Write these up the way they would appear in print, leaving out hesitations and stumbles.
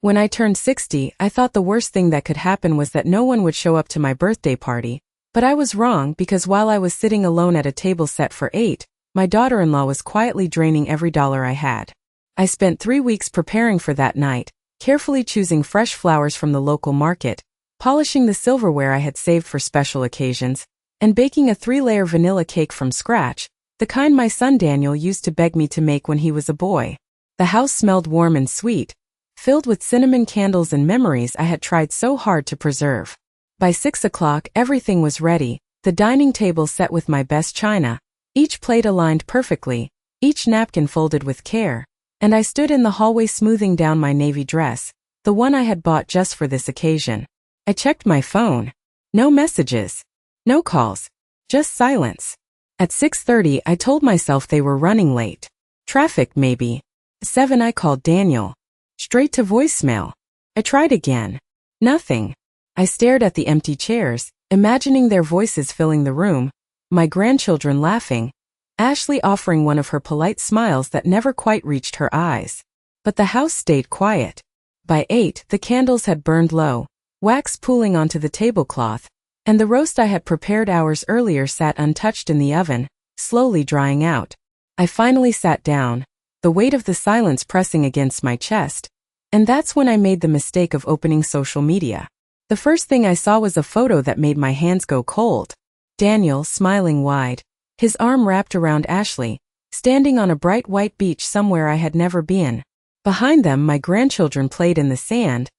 When I turned 60, I thought the worst thing that could happen was that no one would show up to my birthday party, but I was wrong because while I was sitting alone at a table set for 8, my daughter-in-law was quietly draining every dollar I had. I spent 3 weeks preparing for that night, carefully choosing fresh flowers from the local market, polishing the silverware I had saved for special occasions, and baking a 3-layer vanilla cake from scratch, the kind my son Daniel used to beg me to make when he was a boy. The house smelled warm and sweet, filled with cinnamon candles and memories I had tried so hard to preserve. By 6 o'clock, everything was ready, the dining table set with my best china, each plate aligned perfectly, each napkin folded with care, and I stood in the hallway smoothing down my navy dress, the one I had bought just for this occasion. I checked my phone. No messages. No calls. Just silence. At 6:30, I told myself they were running late. Traffic, maybe. 7, I called Daniel. Straight to voicemail. I tried again. Nothing. I stared at the empty chairs, imagining their voices filling the room, my grandchildren laughing, Ashley offering one of her polite smiles that never quite reached her eyes. But the house stayed quiet. By 8, the candles had burned low, wax pooling onto the tablecloth, and the roast I had prepared hours earlier sat untouched in the oven, slowly drying out. I finally sat down, the weight of the silence pressing against my chest, and that's when I made the mistake of opening social media. The first thing I saw was a photo that made my hands go cold. Daniel, smiling wide, his arm wrapped around Ashley, standing on a bright white beach somewhere I had never been. Behind them, my grandchildren played in the sand,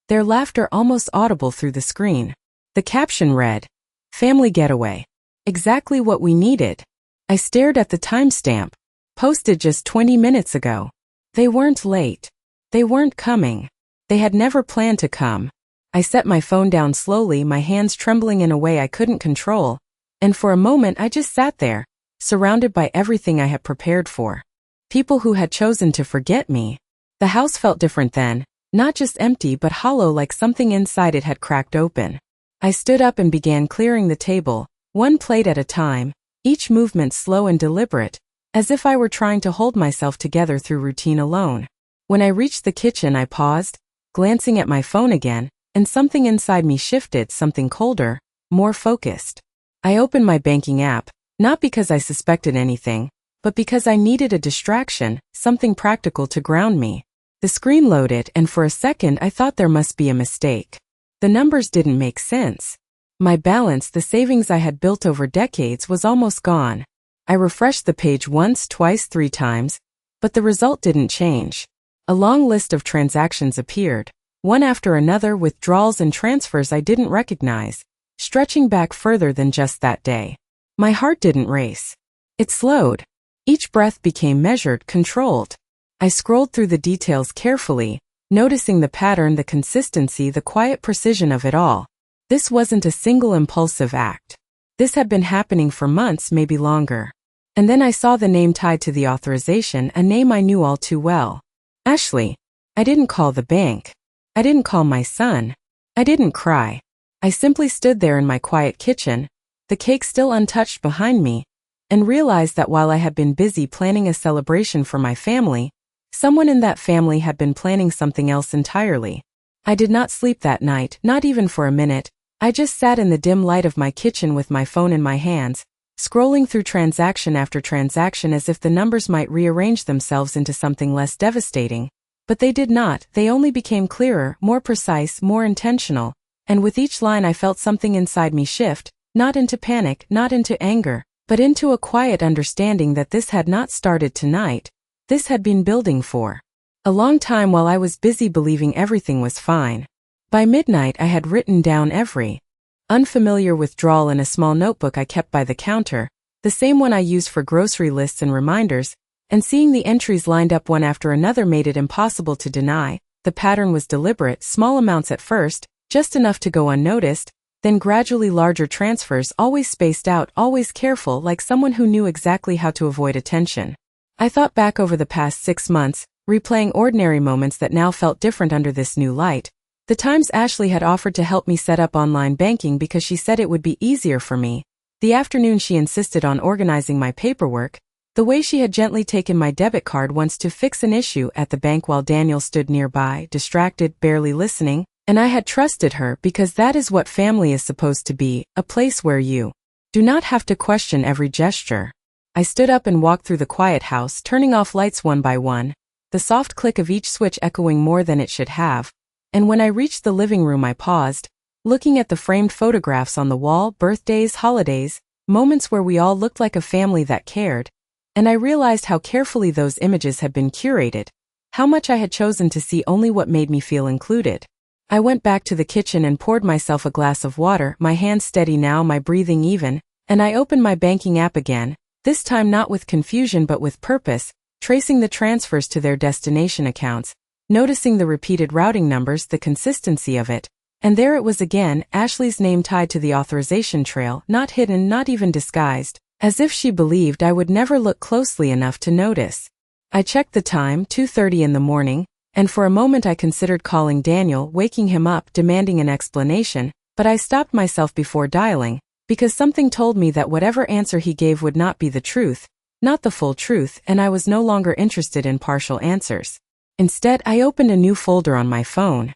their laughter almost audible through the screen. The caption read, "Family getaway. Exactly what we needed." I stared at the timestamp. Posted just 20 minutes ago. They weren't late. They weren't coming. They had never planned to come. I set my phone down slowly, my hands trembling in a way I couldn't control, and for a moment I just sat there, surrounded by everything I had prepared for. People who had chosen to forget me. The house felt different then, not just empty but hollow, like something inside it had cracked open. I stood up and began clearing the table, one plate at a time, each movement slow and deliberate, as if I were trying to hold myself together through routine alone. When I reached the kitchen, I paused, glancing at my phone again, and something inside me shifted, something colder, more focused. I opened my banking app, not because I suspected anything, but because I needed a distraction, something practical to ground me. The screen loaded, and for a second I thought there must be a mistake. The numbers didn't make sense. My balance, the savings I had built over decades, was almost gone. I refreshed the page once, twice, 3 times, but the result didn't change. A long list of transactions appeared, one after another, withdrawals and transfers I didn't recognize, stretching back further than just that day. My heart didn't race. It slowed. Each breath became measured, controlled. I scrolled through the details carefully, noticing the pattern, the consistency, the quiet precision of it all. This wasn't a single impulsive act. This had been happening for months, maybe longer. And then I saw the name tied to the authorization, a name I knew all too well. Ashley. I didn't call the bank. I didn't call my son. I didn't cry. I simply stood there in my quiet kitchen, the cake still untouched behind me, and realized that while I had been busy planning a celebration for my family, someone in that family had been planning something else entirely. I did not sleep that night, not even for a minute. I just sat in the dim light of my kitchen with my phone in my hands, scrolling through transaction after transaction as if the numbers might rearrange themselves into something less devastating. But they did not. They only became clearer, more precise, more intentional, and with each line I felt something inside me shift, not into panic, not into anger, but into a quiet understanding that this had not started tonight. This had been building for a long time while I was busy believing everything was fine. By midnight I had written down every unfamiliar withdrawal in a small notebook I kept by the counter, the same one I used for grocery lists and reminders, and seeing the entries lined up one after another made it impossible to deny. The pattern was deliberate, small amounts at first, just enough to go unnoticed, then gradually larger transfers, always spaced out, always careful, like someone who knew exactly how to avoid attention. I thought back over the past 6 months, replaying ordinary moments that now felt different under this new light. The times Ashley had offered to help me set up online banking because she said it would be easier for me. The afternoon she insisted on organizing my paperwork. The way she had gently taken my debit card once to fix an issue at the bank while Daniel stood nearby, distracted, barely listening, and I had trusted her because that is what family is supposed to be, a place where you do not have to question every gesture. I stood up and walked through the quiet house, turning off lights one by one, the soft click of each switch echoing more than it should have, and when I reached the living room I paused, looking at the framed photographs on the wall, birthdays, holidays, moments where we all looked like a family that cared, and I realized how carefully those images had been curated, how much I had chosen to see only what made me feel included. I went back to the kitchen and poured myself a glass of water, my hands steady now, my breathing even, and I opened my banking app again, this time not with confusion but with purpose, tracing the transfers to their destination accounts, noticing the repeated routing numbers, the consistency of it, and there it was again, Ashley's name tied to the authorization trail, not hidden, not even disguised, as if she believed I would never look closely enough to notice. I checked the time, 2:30 in the morning, and for a moment I considered calling Daniel, waking him up, demanding an explanation, but I stopped myself before dialing, because something told me that whatever answer he gave would not be the truth, not the full truth, and I was no longer interested in partial answers. Instead, I opened a new folder on my phone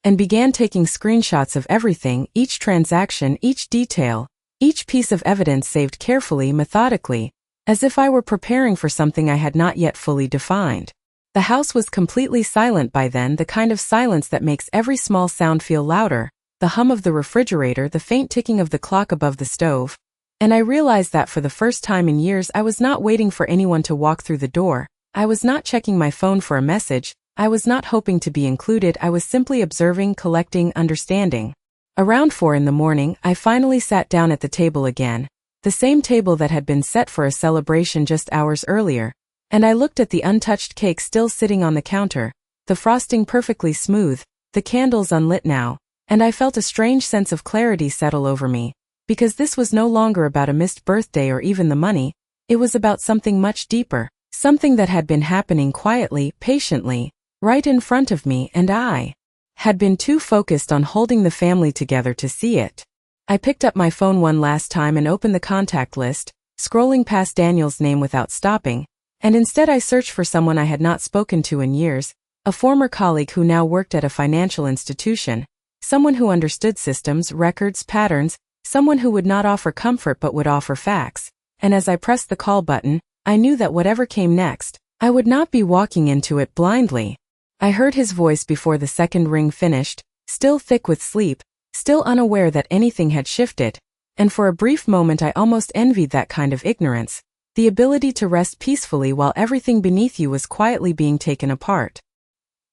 and began taking screenshots of everything, each transaction, each detail, each piece of evidence saved carefully, methodically, as if I were preparing for something I had not yet fully defined. The house was completely silent by then, the kind of silence that makes every small sound feel louder, the hum of the refrigerator, the faint ticking of the clock above the stove, and I realized that for the first time in years I was not waiting for anyone to walk through the door, I was not checking my phone for a message, I was not hoping to be included, I was simply observing, collecting, understanding. Around 4 in the morning, I finally sat down at the table again, the same table that had been set for a celebration just hours earlier, and I looked at the untouched cake still sitting on the counter, the frosting perfectly smooth, the candles unlit now, and I felt a strange sense of clarity settle over me, because this was no longer about a missed birthday or even the money, it was about something much deeper, something that had been happening quietly, patiently, right in front of me, and I had been too focused on holding the family together to see it. I picked up my phone one last time and opened the contact list, scrolling past Daniel's name without stopping, and instead I searched for someone I had not spoken to in years, a former colleague who now worked at a financial institution, someone who understood systems, records, patterns, someone who would not offer comfort but would offer facts, and as I pressed the call button, I knew that whatever came next, I would not be walking into it blindly. I heard his voice before the second ring finished, still thick with sleep, still unaware that anything had shifted, and for a brief moment I almost envied that kind of ignorance, the ability to rest peacefully while everything beneath you was quietly being taken apart.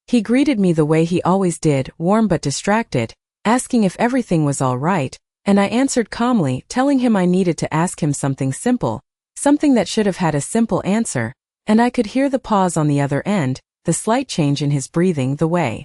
He greeted me the way he always did, warm but distracted, asking if everything was all right, and I answered calmly, telling him I needed to ask him something simple, something that should have had a simple answer, and I could hear the pause on the other end, the slight change in his breathing, the way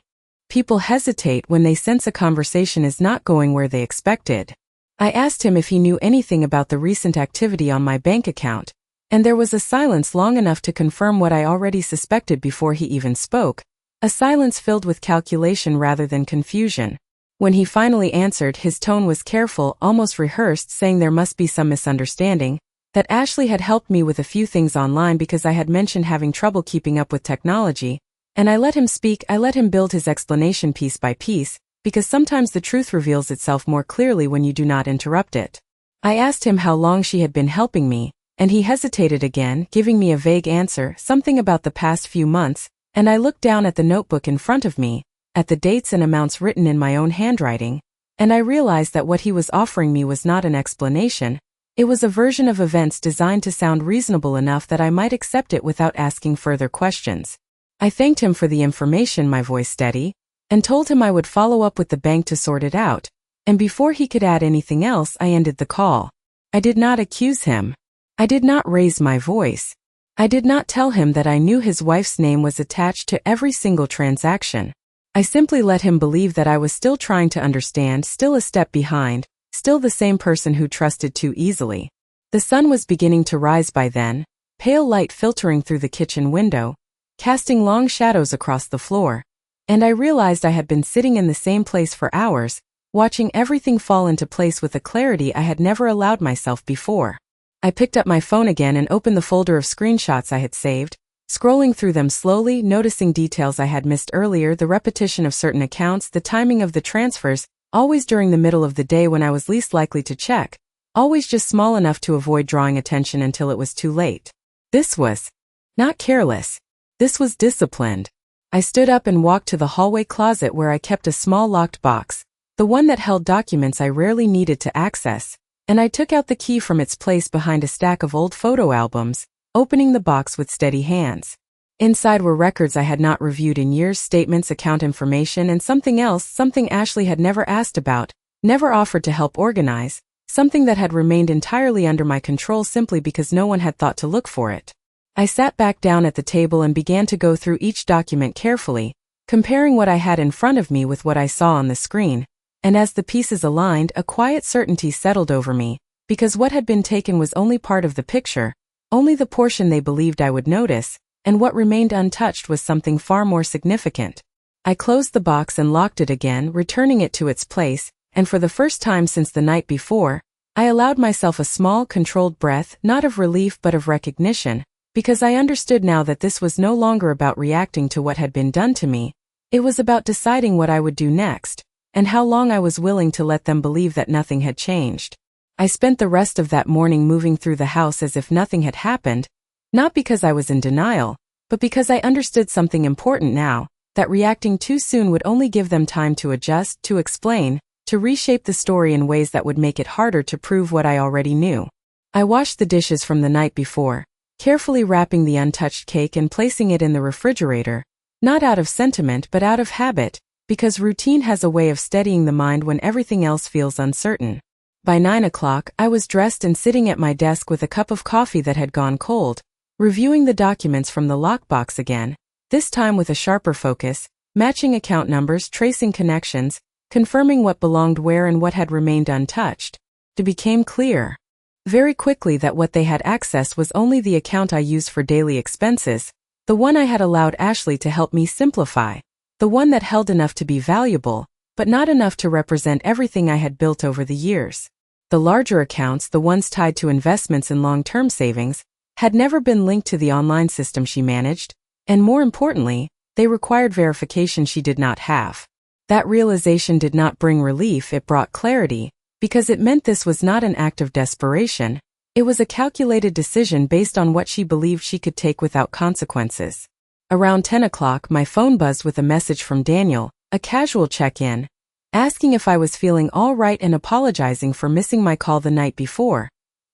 people hesitate when they sense a conversation is not going where they expected. I asked him if he knew anything about the recent activity on my bank account, and there was a silence long enough to confirm what I already suspected before he even spoke, a silence filled with calculation rather than confusion. When he finally answered, his tone was careful, almost rehearsed, saying there must be some misunderstanding, that Ashley had helped me with a few things online because I had mentioned having trouble keeping up with technology, and I let him speak, I let him build his explanation piece by piece, because sometimes the truth reveals itself more clearly when you do not interrupt it. I asked him how long she had been helping me, and he hesitated again, giving me a vague answer, something about the past few months, and I looked down at the notebook in front of me, at the dates and amounts written in my own handwriting, and I realized that what he was offering me was not an explanation, it was a version of events designed to sound reasonable enough that I might accept it without asking further questions. I thanked him for the information, my voice steady, and told him I would follow up with the bank to sort it out, and before he could add anything else I ended the call. I did not accuse him. I did not raise my voice. I did not tell him that I knew his wife's name was attached to every single transaction. I simply let him believe that I was still trying to understand, still a step behind, still the same person who trusted too easily. The sun was beginning to rise by then, pale light filtering through the kitchen window, casting long shadows across the floor, and I realized I had been sitting in the same place for hours, watching everything fall into place with a clarity I had never allowed myself before. I picked up my phone again and opened the folder of screenshots I had saved, scrolling through them slowly, noticing details I had missed earlier, the repetition of certain accounts, the timing of the transfers, always during the middle of the day when I was least likely to check, always just small enough to avoid drawing attention until it was too late. This was not careless. This was disciplined. I stood up and walked to the hallway closet where I kept a small locked box, the one that held documents I rarely needed to access, and I took out the key from its place behind a stack of old photo albums, opening the box with steady hands. Inside were records I had not reviewed in years, statements, account information, and something else, something Ashley had never asked about, never offered to help organize, something that had remained entirely under my control simply because no one had thought to look for it. I sat back down at the table and began to go through each document carefully, comparing what I had in front of me with what I saw on the screen, and as the pieces aligned, a quiet certainty settled over me, because what had been taken was only part of the picture, only the portion they believed I would notice, and what remained untouched was something far more significant. I closed the box and locked it again, returning it to its place, and for the first time since the night before, I allowed myself a small, controlled breath, not of relief but of recognition, because I understood now that this was no longer about reacting to what had been done to me. It was about deciding what I would do next, and how long I was willing to let them believe that nothing had changed. I spent the rest of that morning moving through the house as if nothing had happened, not because I was in denial, but because I understood something important now, that reacting too soon would only give them time to adjust, to explain, to reshape the story in ways that would make it harder to prove what I already knew. I washed the dishes from the night before, carefully wrapping the untouched cake and placing it in the refrigerator, not out of sentiment but out of habit, because routine has a way of steadying the mind when everything else feels uncertain. By 9 o'clock, I was dressed and sitting at my desk with a cup of coffee that had gone cold, reviewing the documents from the lockbox again, this time with a sharper focus, matching account numbers, tracing connections, confirming what belonged where and what had remained untouched. It became clear very quickly that what they had accessed was only the account I used for daily expenses, the one I had allowed Ashley to help me simplify, the one that held enough to be valuable, but not enough to represent everything I had built over the years. The larger accounts, the ones tied to investments and long-term savings, had never been linked to the online system she managed, and more importantly, they required verification she did not have. That realization did not bring relief, it brought clarity, because it meant this was not an act of desperation, it was a calculated decision based on what she believed she could take without consequences. Around 10 o'clock, my phone buzzed with a message from Daniel, a casual check-in, asking if I was feeling all right and apologizing for missing my call the night before,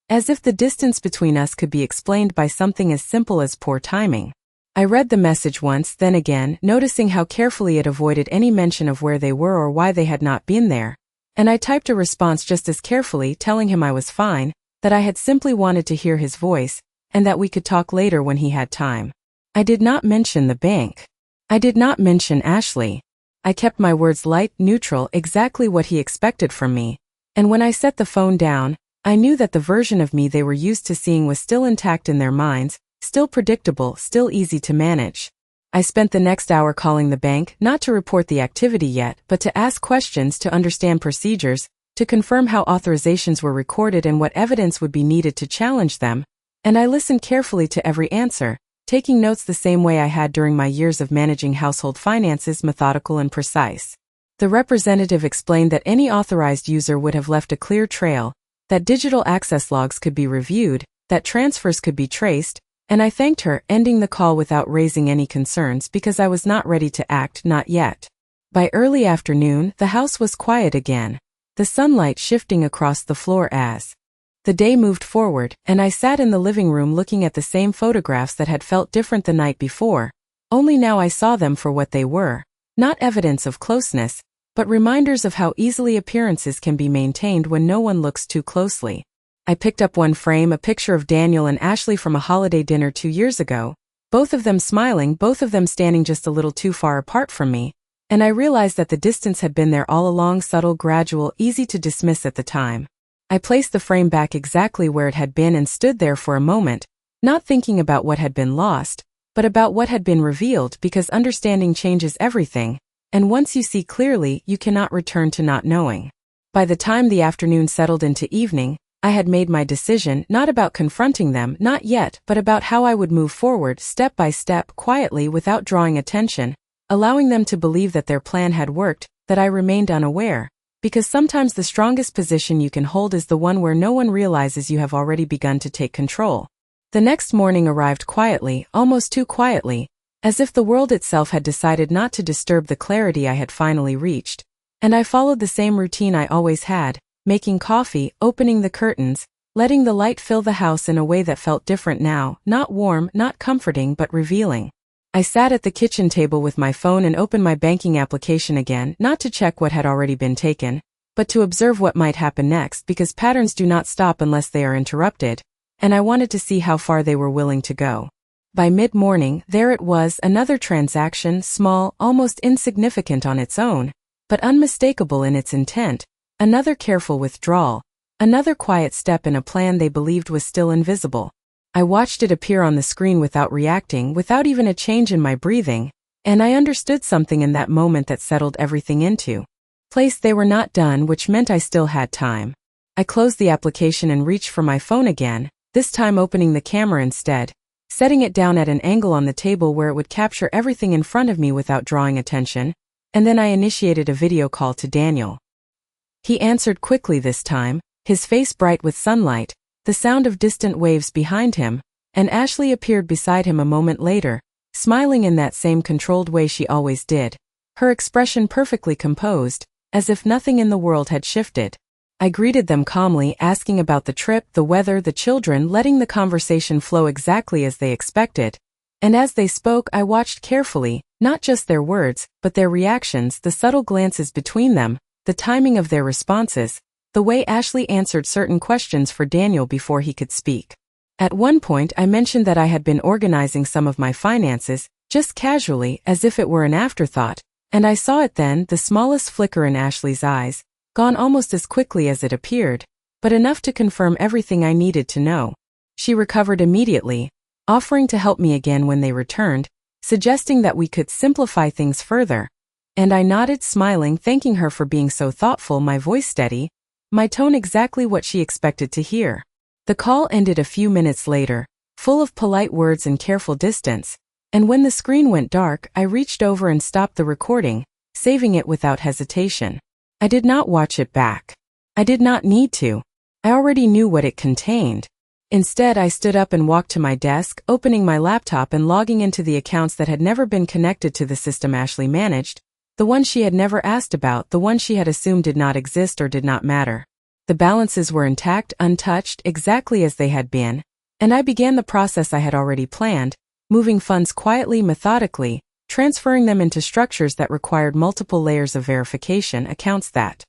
as if the distance between us could be explained by something as simple as poor timing. I read the message once, then again, noticing how carefully it avoided any mention of where they were or why they had not been there, and I typed a response just as carefully, telling him I was fine, that I had simply wanted to hear his voice, and that we could talk later when he had time. I did not mention the bank. I did not mention Ashley. I kept my words light, neutral, exactly what he expected from me, and when I set the phone down, I knew that the version of me they were used to seeing was still intact in their minds, still predictable, still easy to manage. I spent the next hour calling the bank, not to report the activity yet, but to ask questions, to understand procedures, to confirm how authorizations were recorded and what evidence would be needed to challenge them, and I listened carefully to every answer, taking notes the same way I had during my years of managing household finances, methodical and precise. The representative explained that any authorized user would have left a clear trail, that digital access logs could be reviewed, that transfers could be traced, and I thanked her, ending the call without raising any concerns because I was not ready to act, not yet. By early afternoon, the house was quiet again, the sunlight shifting across the floor as the day moved forward, and I sat in the living room looking at the same photographs that had felt different the night before, only now I saw them for what they were, not evidence of closeness, but reminders of how easily appearances can be maintained when no one looks too closely. I picked up one frame, a picture of Daniel and Ashley from a holiday dinner 2 years ago, both of them smiling, both of them standing just a little too far apart from me, and I realized that the distance had been there all along, subtle, gradual, easy to dismiss at the time. I placed the frame back exactly where it had been and stood there for a moment, not thinking about what had been lost, but about what had been revealed, because understanding changes everything, and once you see clearly, you cannot return to not knowing. By the time the afternoon settled into evening, I had made my decision, not about confronting them, not yet, but about how I would move forward, step by step, quietly, without drawing attention, allowing them to believe that their plan had worked, that I remained unaware. Because sometimes the strongest position you can hold is the one where no one realizes you have already begun to take control. The next morning arrived quietly, almost too quietly, as if the world itself had decided not to disturb the clarity I had finally reached. And I followed the same routine I always had, making coffee, opening the curtains, letting the light fill the house in a way that felt different now, not warm, not comforting, but revealing. I sat at the kitchen table with my phone and opened my banking application again, not to check what had already been taken, but to observe what might happen next, because patterns do not stop unless they are interrupted, and I wanted to see how far they were willing to go. By mid-morning, there it was, another transaction, small, almost insignificant on its own, but unmistakable in its intent, another careful withdrawal, another quiet step in a plan they believed was still invisible. I watched it appear on the screen without reacting, without even a change in my breathing, and I understood something in that moment that settled everything into place. They were not done, which meant I still had time. I closed the application and reached for my phone again, this time opening the camera instead, setting it down at an angle on the table where it would capture everything in front of me without drawing attention, and then I initiated a video call to Daniel. He answered quickly this time, his face bright with sunlight, the sound of distant waves behind him, and Ashley appeared beside him a moment later, smiling in that same controlled way she always did, her expression perfectly composed, as if nothing in the world had shifted. I greeted them calmly, asking about the trip, the weather, the children, letting the conversation flow exactly as they expected, and as they spoke I watched carefully, not just their words, but their reactions, the subtle glances between them, the timing of their responses, the way Ashley answered certain questions for Daniel before he could speak. At one point I mentioned that I had been organizing some of my finances, just casually, as if it were an afterthought, and I saw it then, the smallest flicker in Ashley's eyes, gone almost as quickly as it appeared, but enough to confirm everything I needed to know. She recovered immediately, offering to help me again when they returned, suggesting that we could simplify things further, and I nodded, smiling, thanking her for being so thoughtful, my voice steady, my tone exactly what she expected to hear. The call ended a few minutes later, full of polite words and careful distance, and when the screen went dark, I reached over and stopped the recording, saving it without hesitation. I did not watch it back. I did not need to. I already knew what it contained. Instead, I stood up and walked to my desk, opening my laptop and logging into the accounts that had never been connected to the system Ashley managed, the one she had never asked about, the one she had assumed did not exist or did not matter. The balances were intact, untouched, exactly as they had been, and I began the process I had already planned, moving funds quietly, methodically, transferring them into structures that required multiple layers of verification, accounts that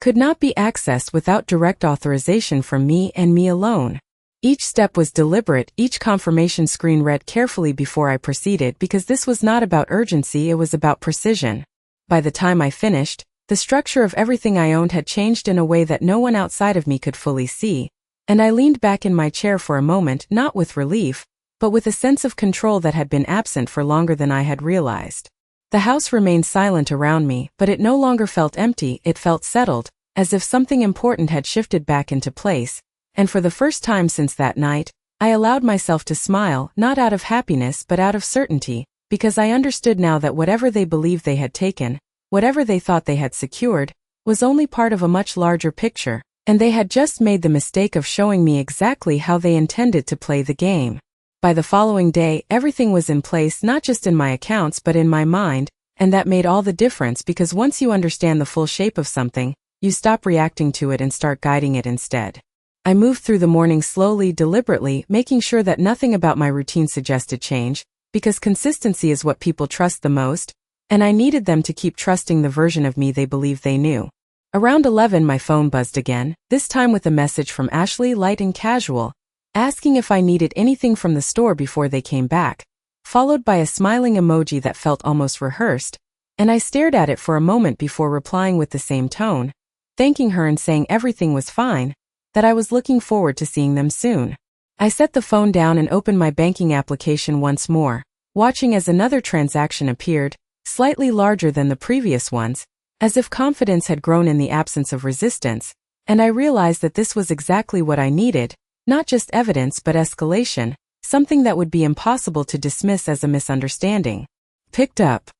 could not be accessed without direct authorization from me and me alone. Each step was deliberate, each confirmation screen read carefully before I proceeded, because this was not about urgency, it was about precision. By the time I finished, the structure of everything I owned had changed in a way that no one outside of me could fully see, and I leaned back in my chair for a moment, not with relief, but with a sense of control that had been absent for longer than I had realized. The house remained silent around me, but it no longer felt empty, it felt settled, as if something important had shifted back into place, and for the first time since that night, I allowed myself to smile, not out of happiness but out of certainty, because I understood now that whatever they believed they had taken, whatever they thought they had secured, was only part of a much larger picture, and they had just made the mistake of showing me exactly how they intended to play the game. By the following day, everything was in place, not just in my accounts but in my mind, and that made all the difference, because once you understand the full shape of something, you stop reacting to it and start guiding it instead. I moved through the morning slowly, deliberately, making sure that nothing about my routine suggested change, because consistency is what people trust the most, and I needed them to keep trusting the version of me they believed they knew. Around 11 my phone buzzed again, this time with a message from Ashley, light and casual, asking if I needed anything from the store before they came back, followed by a smiling emoji that felt almost rehearsed, and I stared at it for a moment before replying with the same tone, thanking her and saying everything was fine, that I was looking forward to seeing them soon. I set the phone down and opened my banking application once more, watching as another transaction appeared, slightly larger than the previous ones, as if confidence had grown in the absence of resistance, and I realized that this was exactly what I needed, not just evidence but escalation, something that would be impossible to dismiss as a misunderstanding. Picked up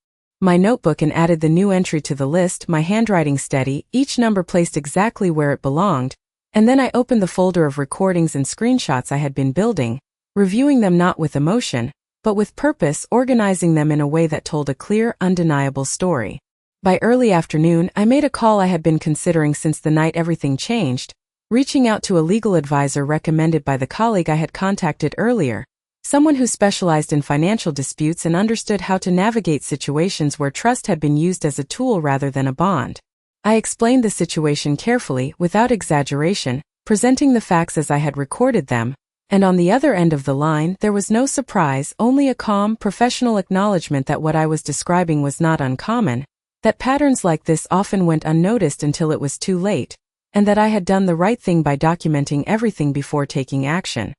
my notebook and added the new entry to the list, my handwriting steady, each number placed exactly where it belonged, and then I opened the folder of recordings and screenshots I had been building, reviewing them not with emotion, but with purpose, organizing them in a way that told a clear, undeniable story. By early afternoon, I made a call I had been considering since the night everything changed, reaching out to a legal advisor recommended by the colleague I had contacted earlier, someone who specialized in financial disputes and understood how to navigate situations where trust had been used as a tool rather than a bond. I explained the situation carefully, without exaggeration, presenting the facts as I had recorded them, and on the other end of the line there was no surprise, only a calm, professional acknowledgement that what I was describing was not uncommon, that patterns like this often went unnoticed until it was too late, and that I had done the right thing by documenting everything before taking action.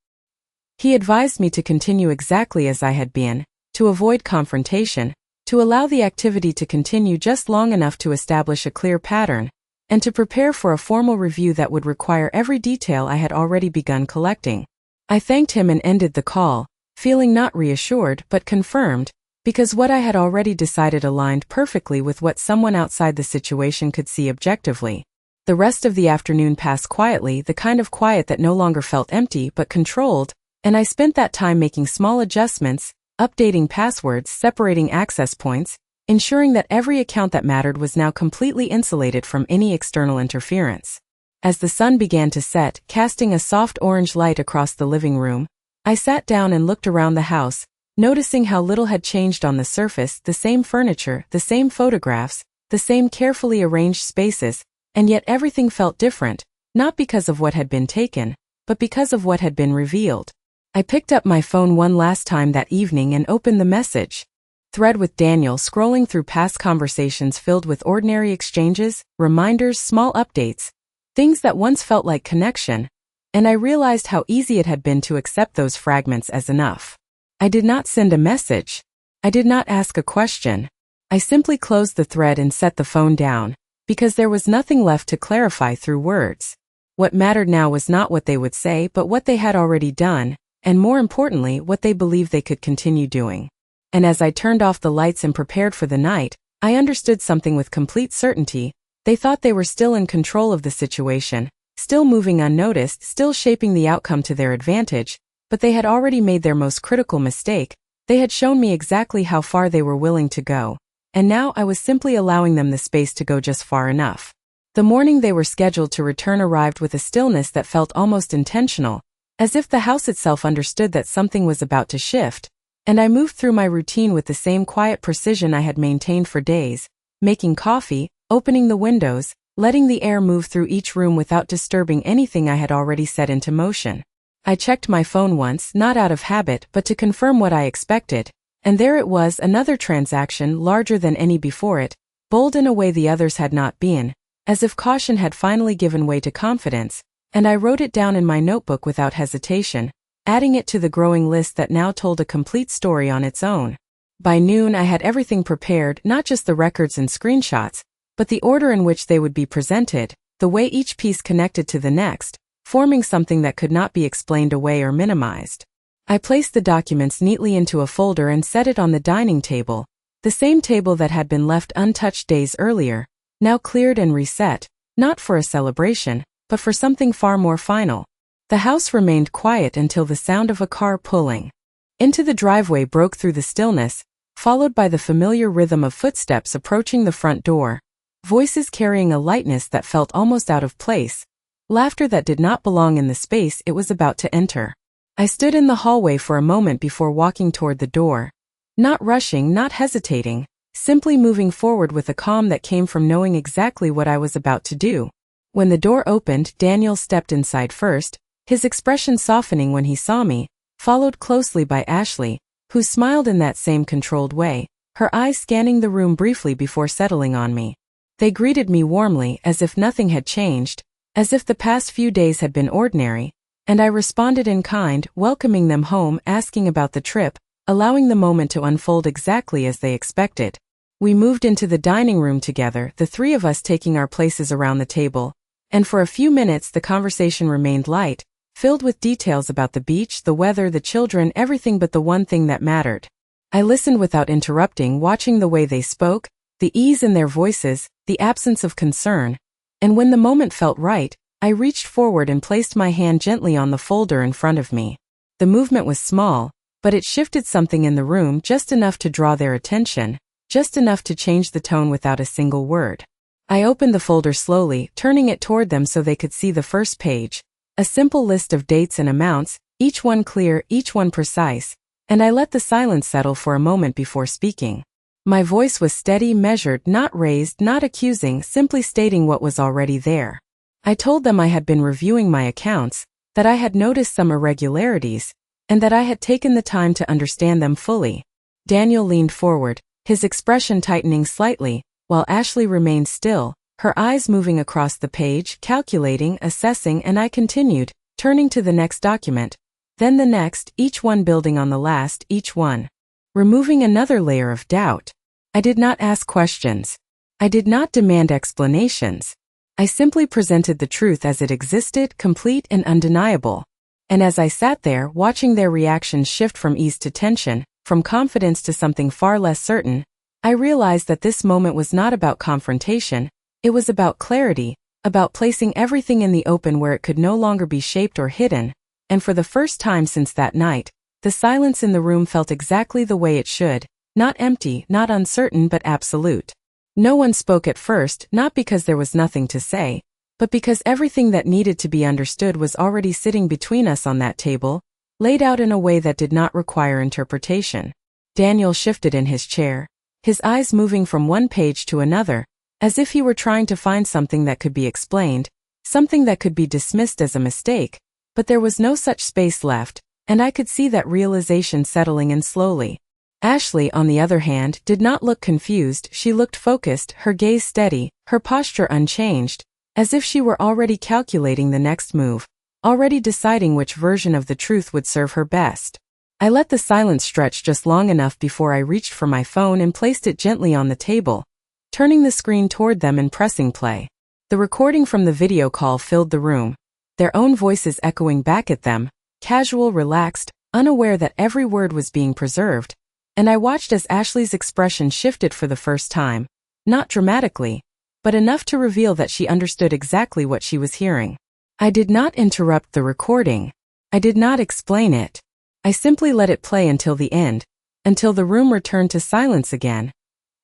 He advised me to continue exactly as I had been, to avoid confrontation, to allow the activity to continue just long enough to establish a clear pattern, and to prepare for a formal review that would require every detail I had already begun collecting. I thanked him and ended the call, feeling not reassured but confirmed, because what I had already decided aligned perfectly with what someone outside the situation could see objectively. The rest of the afternoon passed quietly, the kind of quiet that no longer felt empty but controlled, and I spent that time making small adjustments, updating passwords, separating access points, ensuring that every account that mattered was now completely insulated from any external interference. As the sun began to set, casting a soft orange light across the living room, I sat down and looked around the house, noticing how little had changed on the surface, the same furniture, the same photographs, the same carefully arranged spaces, and yet everything felt different, not because of what had been taken, but because of what had been revealed. I picked up my phone one last time that evening and opened the message thread with Daniel, scrolling through past conversations filled with ordinary exchanges, reminders, small updates, things that once felt like connection, and I realized how easy it had been to accept those fragments as enough. I did not send a message. I did not ask a question. I simply closed the thread and set the phone down, because there was nothing left to clarify through words. What mattered now was not what they would say but what they had already done, and more importantly, what they believed they could continue doing. And as I turned off the lights and prepared for the night, I understood something with complete certainty. They thought they were still in control of the situation, still moving unnoticed, still shaping the outcome to their advantage, but they had already made their most critical mistake. They had shown me exactly how far they were willing to go, and now I was simply allowing them the space to go just far enough. The morning they were scheduled to return arrived with a stillness that felt almost intentional, as if the house itself understood that something was about to shift, and I moved through my routine with the same quiet precision I had maintained for days, making coffee, opening the windows, letting the air move through each room without disturbing anything I had already set into motion. I checked my phone once, not out of habit but to confirm what I expected, and there it was, another transaction larger than any before it, bold in a way the others had not been, as if caution had finally given way to confidence, and I wrote it down in my notebook without hesitation, adding it to the growing list that now told a complete story on its own. By noon I had everything prepared, not just the records and screenshots, but the order in which they would be presented, the way each piece connected to the next, forming something that could not be explained away or minimized. I placed the documents neatly into a folder and set it on the dining table, the same table that had been left untouched days earlier, now cleared and reset, not for a celebration, but for something far more final. The house remained quiet until the sound of a car pulling into the driveway broke through the stillness, followed by the familiar rhythm of footsteps approaching the front door, voices carrying a lightness that felt almost out of place, laughter that did not belong in the space it was about to enter. I stood in the hallway for a moment before walking toward the door, not rushing, not hesitating, simply moving forward with a calm that came from knowing exactly what I was about to do. When the door opened, Daniel stepped inside first, his expression softening when he saw me, followed closely by Ashley, who smiled in that same controlled way, her eyes scanning the room briefly before settling on me. They greeted me warmly, as if nothing had changed, as if the past few days had been ordinary, and I responded in kind, welcoming them home, asking about the trip, allowing the moment to unfold exactly as they expected. We moved into the dining room together, the three of us taking our places around the table, And for a few minutes the conversation remained light, filled with details about the beach, the weather, the children, everything but the one thing that mattered. I listened without interrupting, watching the way they spoke, the ease in their voices, the absence of concern, and when the moment felt right, I reached forward and placed my hand gently on the folder in front of me. The movement was small, but it shifted something in the room just enough to draw their attention, just enough to change the tone without a single word. I opened the folder slowly, turning it toward them so they could see the first page, a simple list of dates and amounts, each one clear, each one precise, and I let the silence settle for a moment before speaking. My voice was steady, measured, not raised, not accusing, simply stating what was already there. I told them I had been reviewing my accounts, that I had noticed some irregularities, and that I had taken the time to understand them fully. Daniel leaned forward, his expression tightening slightly, while Ashley remained still, her eyes moving across the page, calculating, assessing, and I continued, turning to the next document, then the next, each one building on the last, each one removing another layer of doubt. I did not ask questions. I did not demand explanations. I simply presented the truth as it existed, complete and undeniable. And as I sat there, watching their reactions shift from ease to tension, from confidence to something far less certain, I realized that this moment was not about confrontation, it was about clarity, about placing everything in the open where it could no longer be shaped or hidden, and for the first time since that night, the silence in the room felt exactly the way it should, not empty, not uncertain, but absolute. No one spoke at first, not because there was nothing to say, but because everything that needed to be understood was already sitting between us on that table, laid out in a way that did not require interpretation. Daniel shifted in his chair, his eyes moving from one page to another, as if he were trying to find something that could be explained, something that could be dismissed as a mistake, but there was no such space left, and I could see that realization settling in slowly. Ashley, on the other hand, did not look confused, she looked focused, her gaze steady, her posture unchanged, as if she were already calculating the next move, already deciding which version of the truth would serve her best. I let the silence stretch just long enough before I reached for my phone and placed it gently on the table, turning the screen toward them and pressing play. The recording from the video call filled the room, their own voices echoing back at them, casual, relaxed, unaware that every word was being preserved, and I watched as Ashley's expression shifted for the first time, not dramatically, but enough to reveal that she understood exactly what she was hearing. I did not interrupt the recording. I did not explain it. I simply let it play until the end, until the room returned to silence again.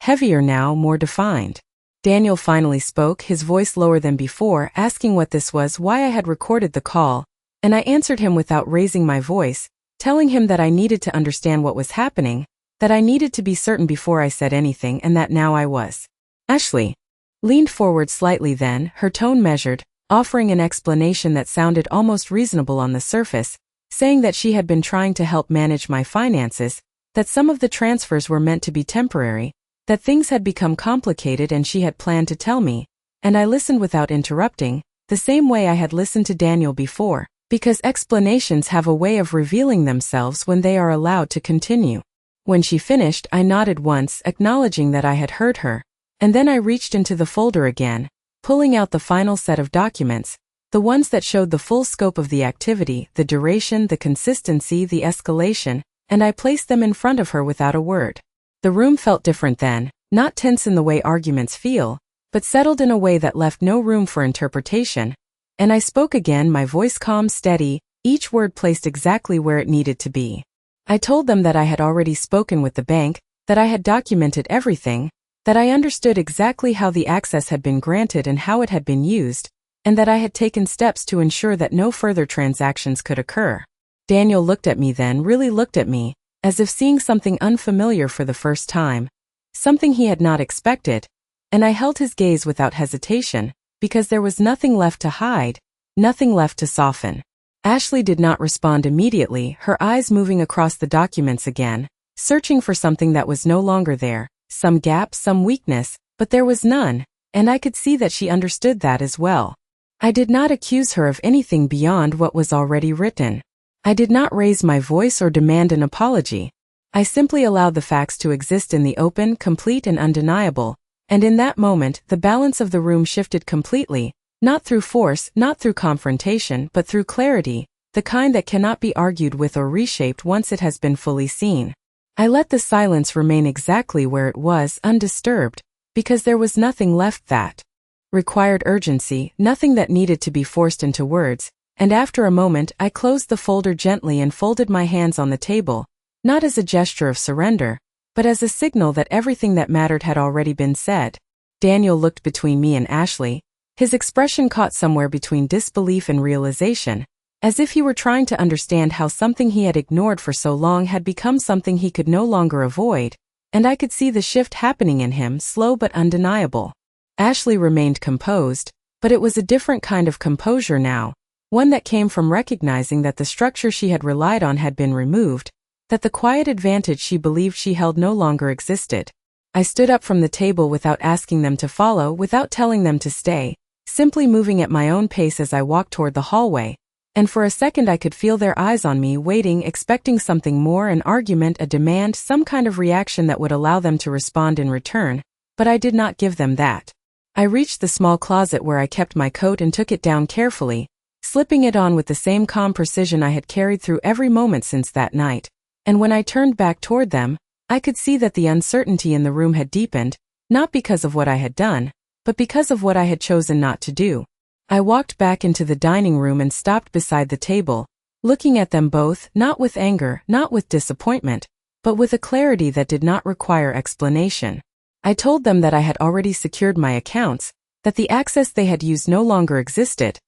Heavier now, more defined. Daniel finally spoke, his voice lower than before, asking what this was, why I had recorded the call, and I answered him without raising my voice, telling him that I needed to understand what was happening, that I needed to be certain before I said anything, and that now I was. Ashley leaned forward slightly then, her tone measured, offering an explanation that sounded almost reasonable on the surface, saying that she had been trying to help manage my finances, that some of the transfers were meant to be temporary, that things had become complicated and she had planned to tell me, and I listened without interrupting, the same way I had listened to Daniel before, because explanations have a way of revealing themselves when they are allowed to continue. When she finished, I nodded once, acknowledging that I had heard her, and then I reached into the folder again, pulling out the final set of documents, the ones that showed the full scope of the activity, the duration, the consistency, the escalation, and I placed them in front of her without a word. The room felt different then, not tense in the way arguments feel, but settled in a way that left no room for interpretation, and I spoke again, my voice calm, steady, each word placed exactly where it needed to be. I told them that I had already spoken with the bank, that I had documented everything, that I understood exactly how the access had been granted and how it had been used, and that I had taken steps to ensure that no further transactions could occur. Daniel looked at me then, really looked at me, as if seeing something unfamiliar for the first time, something he had not expected, and I held his gaze without hesitation, because there was nothing left to hide, nothing left to soften. Ashley did not respond immediately, her eyes moving across the documents again, searching for something that was no longer there, some gap, some weakness, but there was none, and I could see that she understood that as well. I did not accuse her of anything beyond what was already written. I did not raise my voice or demand an apology. I simply allowed the facts to exist in the open, complete and undeniable, and in that moment, the balance of the room shifted completely, Not through force, not through confrontation, but through clarity, the kind that cannot be argued with or reshaped once it has been fully seen. I let the silence remain exactly where it was, undisturbed, because there was nothing left that required urgency, nothing that needed to be forced into words, and after a moment I closed the folder gently and folded my hands on the table, not as a gesture of surrender, but as a signal that everything that mattered had already been said. Daniel looked between me and Ashley, his expression caught somewhere between disbelief and realization, as if he were trying to understand how something he had ignored for so long had become something he could no longer avoid, and I could see the shift happening in him, slow but undeniable. Ashley remained composed, but it was a different kind of composure now, one that came from recognizing that the structure she had relied on had been removed, that the quiet advantage she believed she held no longer existed. I stood up from the table without asking them to follow, without telling them to stay, simply moving at my own pace as I walked toward the hallway, and for a second I could feel their eyes on me, waiting, expecting something more, an argument, a demand, some kind of reaction that would allow them to respond in return, but I did not give them that. I reached the small closet where I kept my coat and took it down carefully, slipping it on with the same calm precision I had carried through every moment since that night, and when I turned back toward them, I could see that the uncertainty in the room had deepened, not because of what I had done, but because of what I had chosen not to do. I walked back into the dining room and stopped beside the table, looking at them both, not with anger, not with disappointment, but with a clarity that did not require explanation. I told them that I had already secured my accounts, that the access they had used no longer existed,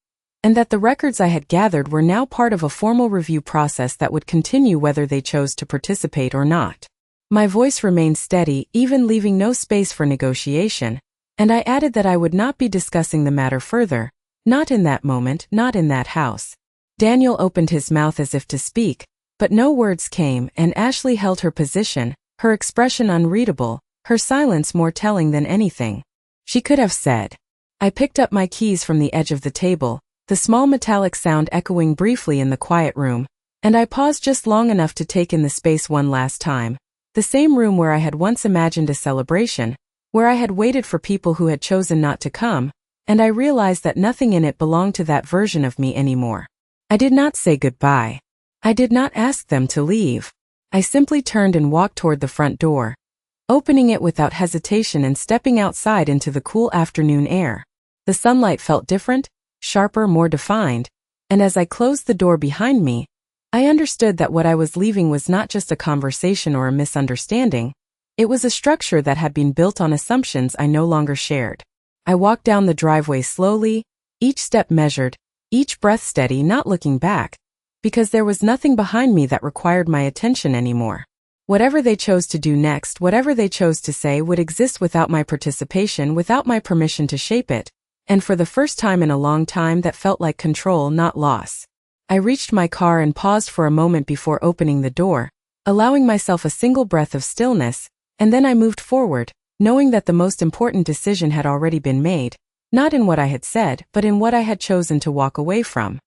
and that the records I had gathered were now part of a formal review process that would continue whether they chose to participate or not. My voice remained steady, even leaving no space for negotiation, and I added that I would not be discussing the matter further, not in that moment, not in that house. Daniel opened his mouth as if to speak, but no words came, and Ashley held her position, her expression unreadable, her silence more telling than anything she could have said. I picked up my keys from the edge of the table, the small metallic sound echoing briefly in the quiet room, and I paused just long enough to take in the space one last time. The same room where I had once imagined a celebration, where I had waited for people who had chosen not to come, and I realized that nothing in it belonged to that version of me anymore. I did not say goodbye. I did not ask them to leave. I simply turned and walked toward the front door, opening it without hesitation and stepping outside into the cool afternoon air. The sunlight felt different, sharper, more defined, and as I closed the door behind me, I understood that what I was leaving was not just a conversation or a misunderstanding. It was a structure that had been built on assumptions I no longer shared. I walked down the driveway slowly, each step measured, each breath steady, not looking back, because there was nothing behind me that required my attention anymore. Whatever they chose to do next, whatever they chose to say, would exist without my participation, without my permission to shape it, and for the first time in a long time that felt like control, not loss. I reached my car and paused for a moment before opening the door, allowing myself a single breath of stillness, and then I moved forward, knowing that the most important decision had already been made, not in what I had said, but in what I had chosen to walk away from.